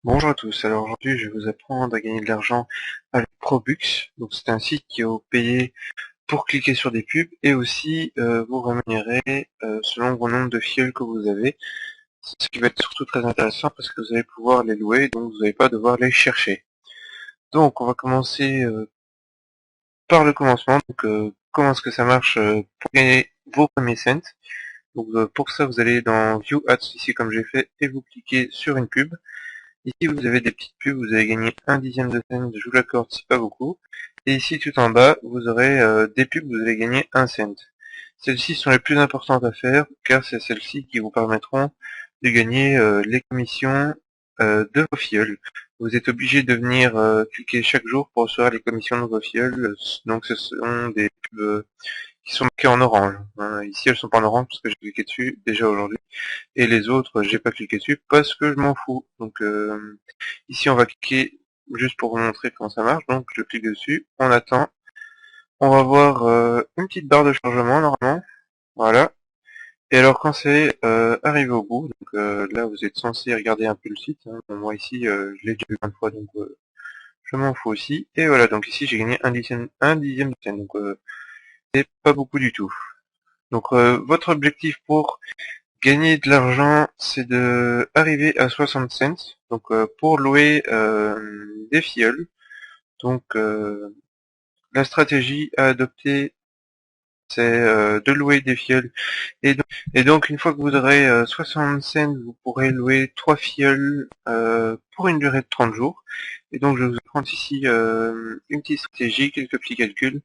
Bonjour à tous, alors aujourd'hui je vais vous apprendre à gagner de l'argent avec Probux. Donc c'est un site qui va vous payer pour cliquer sur des pubs et aussi vous rémunérer selon le nombre de fioles que vous avez. Ce qui va être surtout très intéressant parce que vous allez pouvoir les louer, donc vous n'allez pas devoir les chercher. Donc on va commencer par le commencement. Donc comment est-ce que ça marche pour gagner vos premiers cents. Donc pour ça vous allez dans View Ads ici comme j'ai fait et vous cliquez sur une pub. Ici, vous avez des petites pubs, vous allez gagner un dixième de cent, je vous l'accorde, c'est pas beaucoup. Et ici, tout en bas, vous aurez des pubs, vous allez gagner un cent. Celles-ci sont les plus importantes à faire, car c'est celles-ci qui vous permettront de gagner les commissions de vos filleuls. Vous êtes obligé de venir cliquer chaque jour pour recevoir les commissions de vos filleuls. Donc ce sont des pubs qui sont marquées en orange. Ici, elles sont pas en orange parce que j'ai cliqué dessus déjà aujourd'hui. Et les autres, j'ai pas cliqué dessus parce que je m'en fous. Donc ici, on va cliquer juste pour vous montrer comment ça marche. Donc je clique dessus, on attend. On va voir une petite barre de chargement normalement. Voilà. Et alors quand c'est arrivé au bout, donc là vous êtes censé regarder un peu le site. Bon, moi ici, je l'ai déjà vu 20 fois, donc je m'en fous aussi. Et voilà, donc ici j'ai gagné un dixième de cent. Donc c'est pas beaucoup du tout. Donc votre objectif pour gagner de l'argent, c'est de arriver à 60 cents, donc pour louer des filleuls. Donc la stratégie à adopter, c'est de louer des filleuls. Et donc une fois que vous aurez 60 cents, vous pourrez louer 3 filleuls pour une durée de 30 jours. Et donc je vais vous apprendre ici une petite stratégie, quelques petits calculs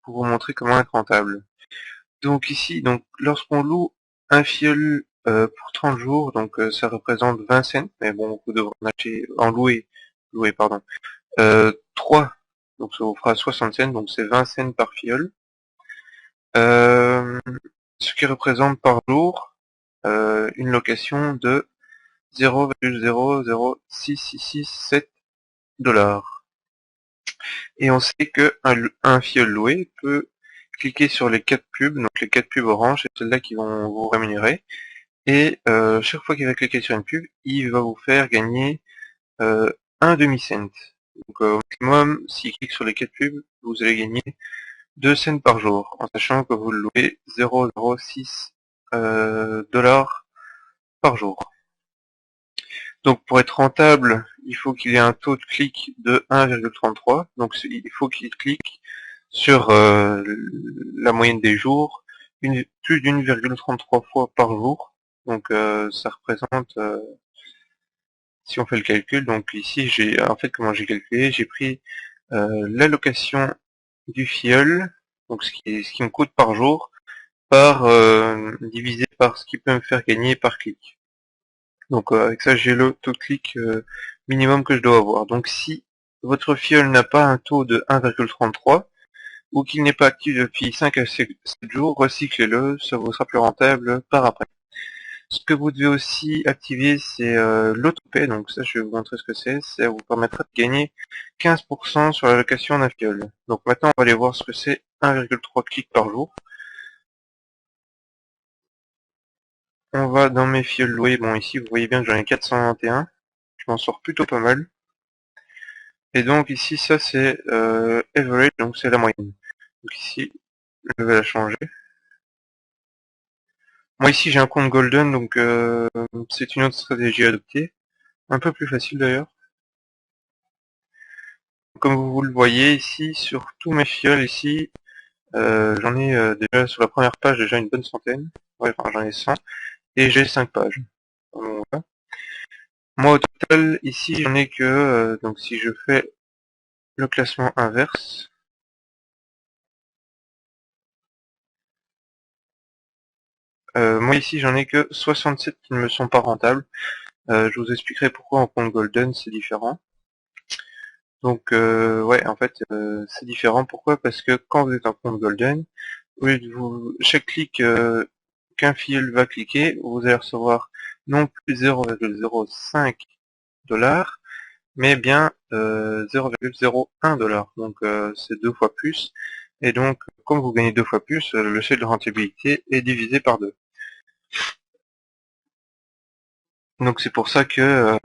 pour vous montrer comment être rentable. Donc ici, donc lorsqu'on loue un filleul pour 30 jours, donc ça représente 20 cents, mais bon, vous devrez en acheter, louer pardon, 3, donc ça vous fera 60 cents, donc c'est 20 cents par filleul, euh, ce qui représente par jour une location de 0,00667 dollars. Et on sait que un filleul loué peut cliquer sur les 4 pubs, donc les 4 pubs orange, c'est celles-là qui vont vous rémunérer. Et chaque fois qu'il va cliquer sur une pub, il va vous faire gagner un demi-cent. Donc au maximum, s'il clique sur les 4 pubs, vous allez gagner 2 cents par jour, en sachant que vous le louez 0,06 dollars par jour. Donc pour être rentable, il faut qu'il ait un taux de clic de 1,33. Donc il faut qu'il clique sur la moyenne des jours, plus d'1,33 fois par jour. Donc ça représente, si on fait le calcul, donc ici j'ai en fait comment j'ai calculé, j'ai pris l'allocation du filleul, donc ce qui me coûte par jour, par divisé par ce qui peut me faire gagner par clic. Donc avec ça j'ai le taux de clic minimum que je dois avoir. Donc si votre filleul n'a pas un taux de 1,33 ou qu'il n'est pas actif depuis 5 à 7 jours, recyclez-le, ça vous sera plus rentable par après. Ce que vous devez aussi activer, c'est l'autopay. Donc ça, je vais vous montrer ce que c'est. Ça vous permettra de gagner 15% sur la location d'un filleul. Donc maintenant, on va aller voir ce que c'est 1,3 clics par jour. On va dans mes filleuls loués. Bon, ici, vous voyez bien que j'en ai 421. Je m'en sors plutôt pas mal. Et donc ici, ça c'est average, donc c'est la moyenne. Donc ici, je vais la changer. Moi ici, j'ai un compte golden, donc c'est une autre stratégie à adopter. Un peu plus facile d'ailleurs. Comme vous le voyez ici, sur tous mes filleuls ici, j'en ai déjà sur la première page déjà une bonne centaine. Ouais, enfin j'en ai 100. Et j'ai 5 pages. Donc, voilà. Moi au total, ici j'en ai que, donc si je fais le classement inverse, moi ici j'en ai que 67 qui ne me sont pas rentables. Je vous expliquerai pourquoi en compte golden c'est différent. Donc ouais, en fait c'est différent. Pourquoi? Parce que quand vous êtes en compte golden, au lieu de chaque clic qu'un filleul va cliquer, vous allez recevoir non plus 0,05 dollars, mais bien 0,01 dollars. Donc c'est 2 fois plus. Et donc, comme vous gagnez 2 fois plus, le seuil de rentabilité est divisé par 2. Donc c'est pour ça que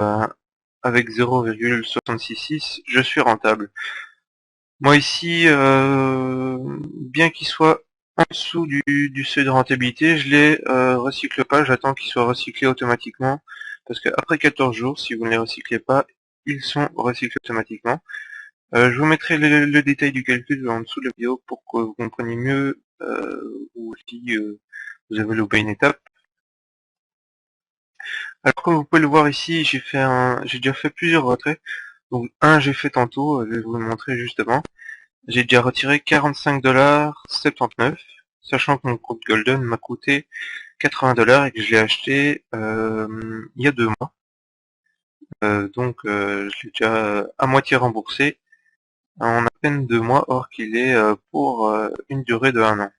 avec 0,666, je suis rentable. Moi ici, bien qu'il soit en dessous du seuil de rentabilité, je les recycle pas, j'attends qu'ils soient recyclés automatiquement, parce qu'après 14 jours, si vous ne les recyclez pas, ils sont recyclés automatiquement. Je vous mettrai le détail du calcul en dessous de la vidéo pour que vous compreniez mieux, ou si vous avez loupé une étape. Alors comme vous pouvez le voir ici, j'ai déjà fait plusieurs retraits. Donc un j'ai fait tantôt, je vais vous le montrer justement. J'ai déjà retiré 45,79$, sachant que mon compte Golden m'a coûté 80$ et que je l'ai acheté il y a 2 mois. Donc je l'ai déjà à moitié remboursé en à peine 2 mois, or qu'il est pour une durée de 1 an.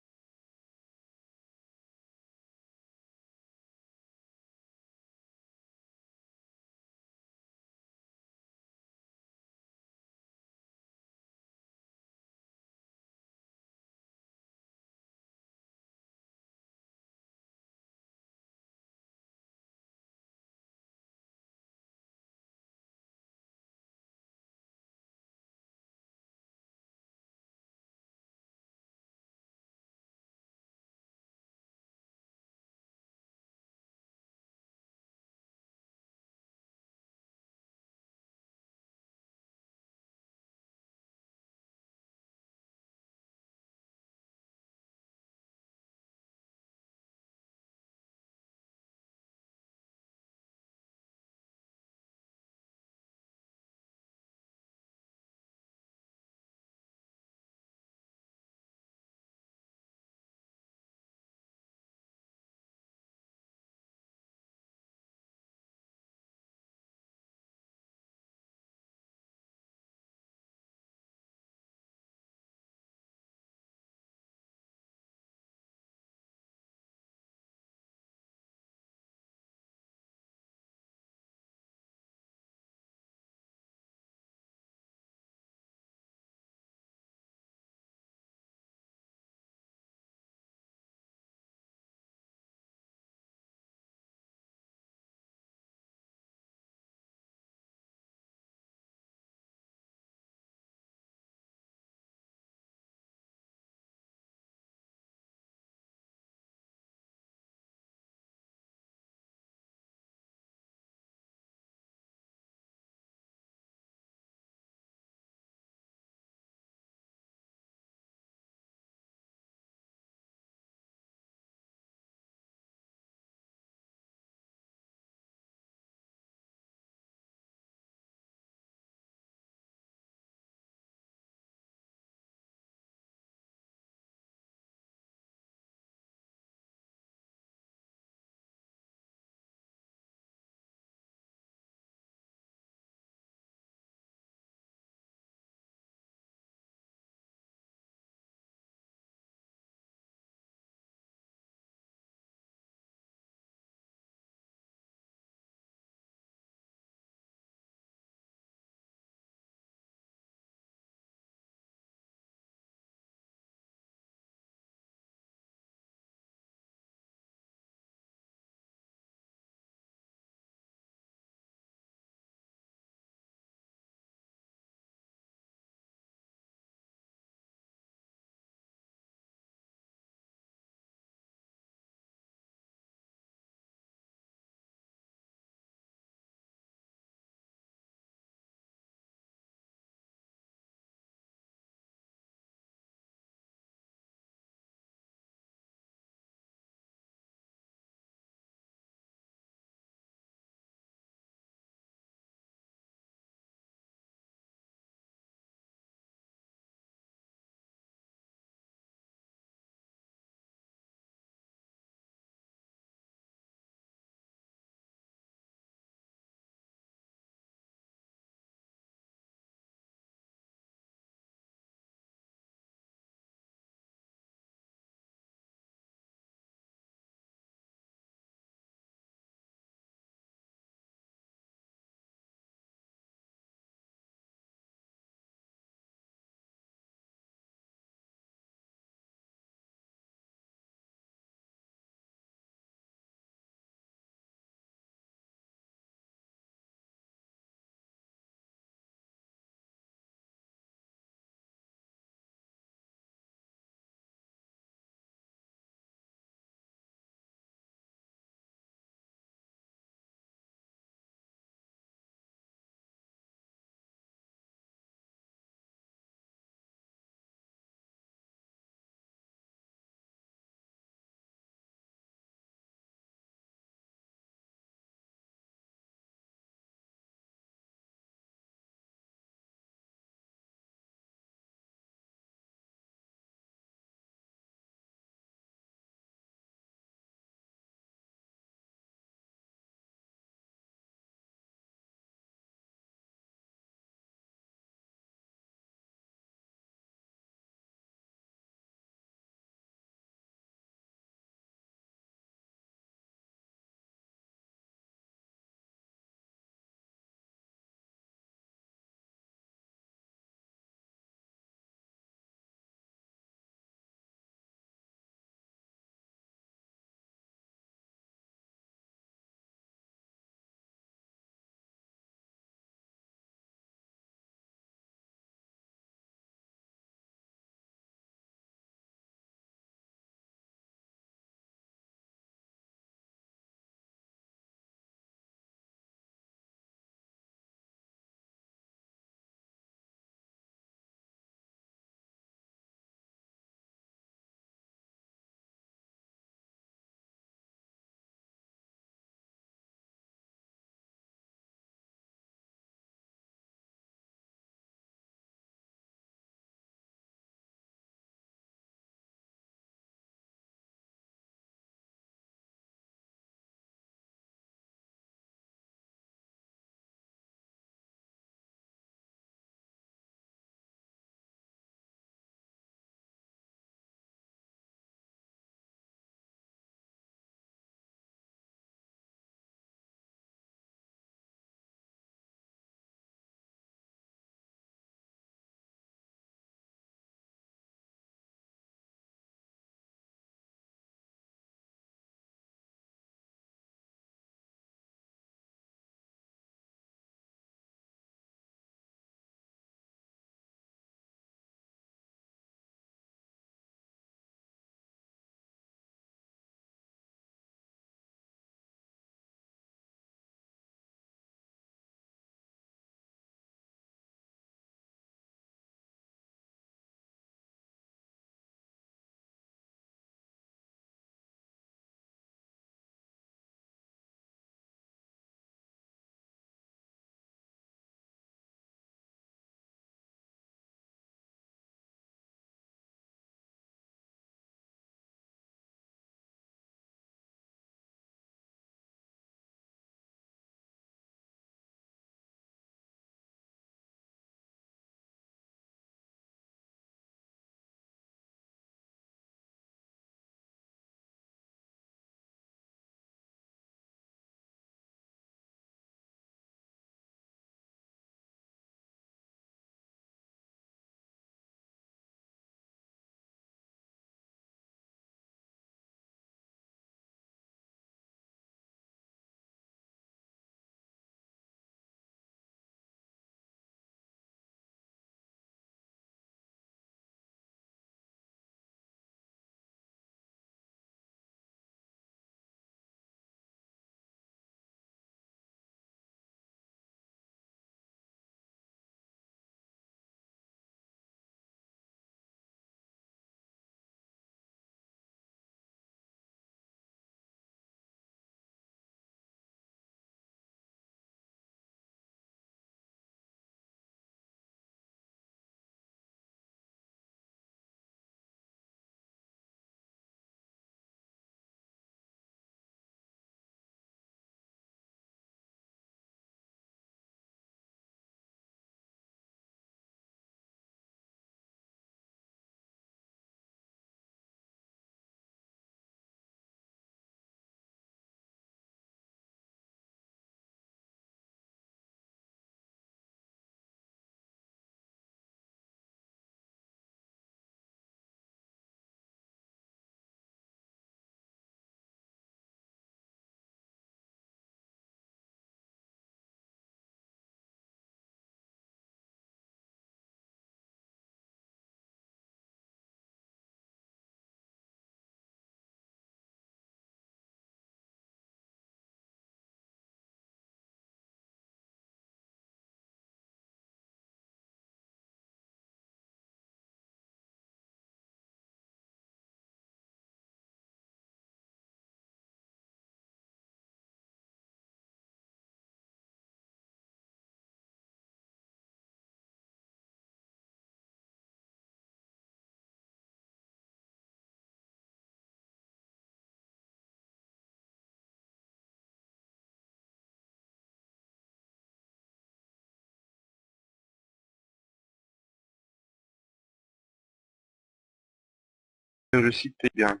le site paye bien.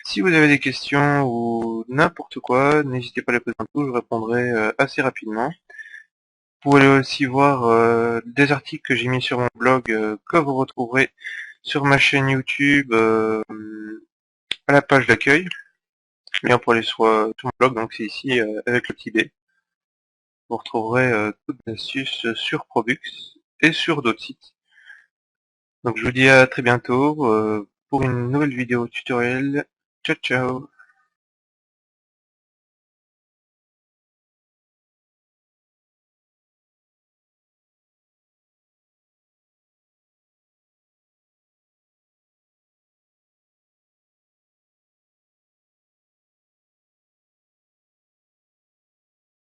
Si vous avez des questions ou n'importe quoi, n'hésitez pas à les poser en dessous, je répondrai assez rapidement. Vous pouvez aussi voir des articles que j'ai mis sur mon blog que vous retrouverez sur ma chaîne YouTube à la page d'accueil. Lien pour aller sur mon blog, donc c'est ici avec le petit B. Vous retrouverez toutes les astuces sur Probux et sur d'autres sites. Donc je vous dis à très bientôt pour une nouvelle vidéo tutoriel. Ciao ciao.